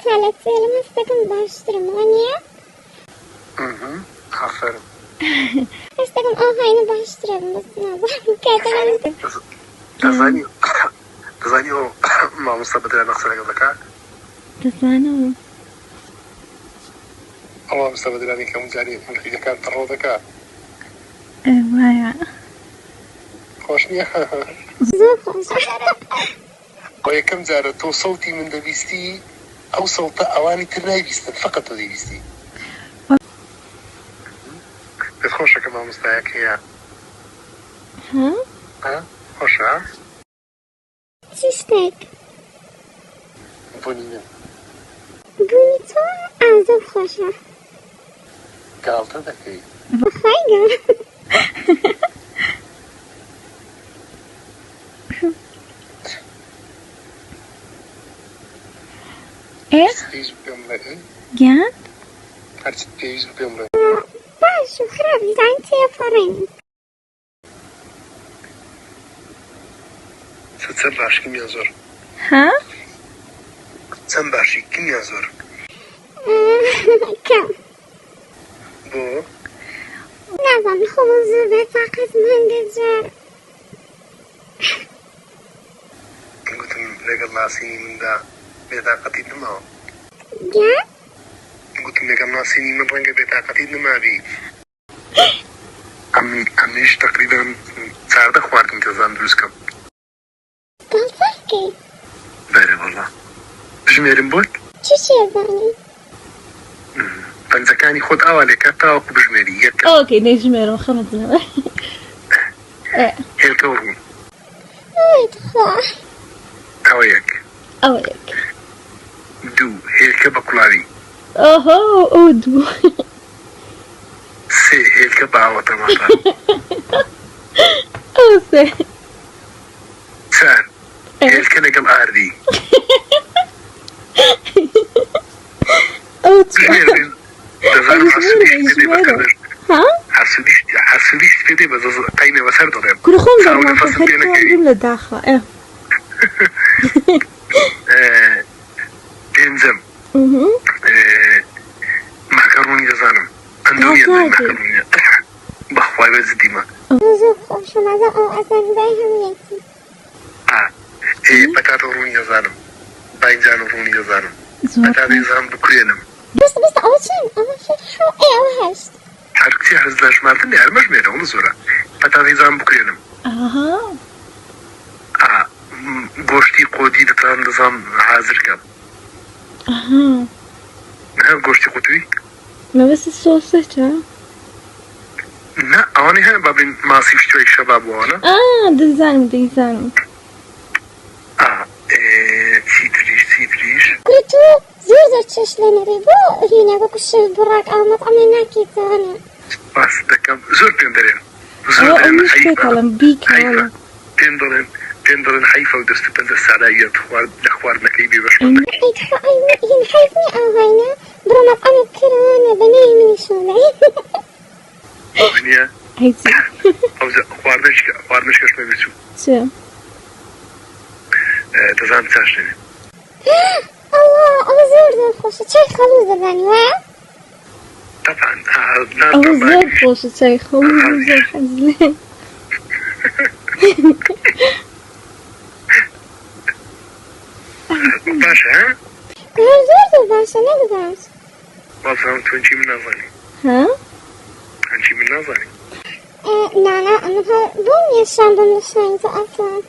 تالتي لما استكم باشترم وانيا آفرین استكم هاينو باشترم بس نازم كاتلم دەزانی ئەو مامۆستا بەدرا نەخسە لەگەڵ دەکات دەزانم ئەو مامۆستا بەدرانی کە هەموو جارێ ملحیدەکان تەڕۆ دەکات وایە خۆش نییە زۆر خۆش بۆ یەکەم جارە تۆ سەوتی من دەبیستی ئەو سەوتە ئەوانی تر نایبیستن فقط تۆ دەیبیستی پێت خۆشە کە مامۆستایەک هەیە خۆشە چی شتێک بۆنی من بوونی تۆ زۆر خۆشە گاڵتە دەکەی بەخوای گەورە پێویست بێم لە گیان هەرچی پێویست بێم لە باش و خراپ زان تێپەڕین چەند باشی کمیان زۆر ها چەند باشی کمیان زۆر کەم بۆ نازانم خۆم زۆر بێتاقەتمەندە جار گوتم لەگەڵ ناسینی مندا بێتاقەتیت نماوە گیان گوتم لەگەڵ ناسینی من ڕەنگە بێتاقەتیت نمابی ئەمنیش تقریبا 14 خواردم کەزان دروستکەم گاڵتەکەی بەرە وەڵا بژمێرم بۆت چی شێزانی پەنجەکانی خۆت ئاوا لێکات تاوەکو بژمێری یەکە ئۆکەی نەیژمێرم خەمەتنەوە هێلکە ڕوون ئەوەی خوا ئەوە یەک ئەوە یەک دوو هێلکە بە کوڵاوی ئۆهۆ ئەو دوو سێ هێلکە بە ئاوەتەماشا ئەو سێ چار هێلکە لەگەڵ ئاردی ئەو چوار بژمێرن دەزانم ها حەسودیشت پێ دێ بە قەینە بەسەر دەڵێم کورە خۆم چاو نەفەسم پێ نەکەوی دەڕم لە داخە پێنجەم ماکەڕۆنی دەزانم ئەندۆریە ماکەڕۆنیە بەخوای بەجددیمە زۆر خۆشە مازە ئەو ئەسەندای هەموویەتی پەتاتە ڕوونی دەزانم باینجان و ڕوونی دەزانم پەتاتە دەزانم بکوێنم بستە ئەوە چین ئەوە ئەوە هەشت هەر کچی هەز لە ژمارتن یارمە ژمێرەوە زۆرە پەتاتە دەزانم بکوێنم گۆشتی قۆدی دەتوانم دەزانم حازرکەم گۆشتی قوتوی مەبەستی سۆسەچە نه ئەوانەی هەیە بابین ماسی شتوی شەباب بووانە دەزانم دەیزانم چیتریش کوری تۆ زۆر چێش لە نەڕێ بۆ هینە وەکو شەو بڕاک ئامەت ئەمە ناکەیتەوەنە باس دەکەم زۆر پێم دەرێن ئەوش پێکەڵم بیکەڵە پێم دەڵێن حیفە و دەست پەنجە ساداییەت لە خواردنەکەی بێبەش هین حیفنی ئاهاینە بڕۆمەت ئەمت کردوانە بەنەی منی شۆڵەی نییە هیچی خواردنش کەشمە بچوو چێ دەزانم چاشتێنێ ئەڵڵا ئەوە زۆر خۆشە چای خەڵوز دەبانی وایە طبعا ئەوە زۆر خۆشە چای خۆم زۆر حەز لێ باشە هەر زۆر باشە نەدەباش بازم تو هەنچی من نازانی ها هەنچی من نازانی نانا ئەمە بۆ نیە شان بم لە شانی تۆ ئەسڵان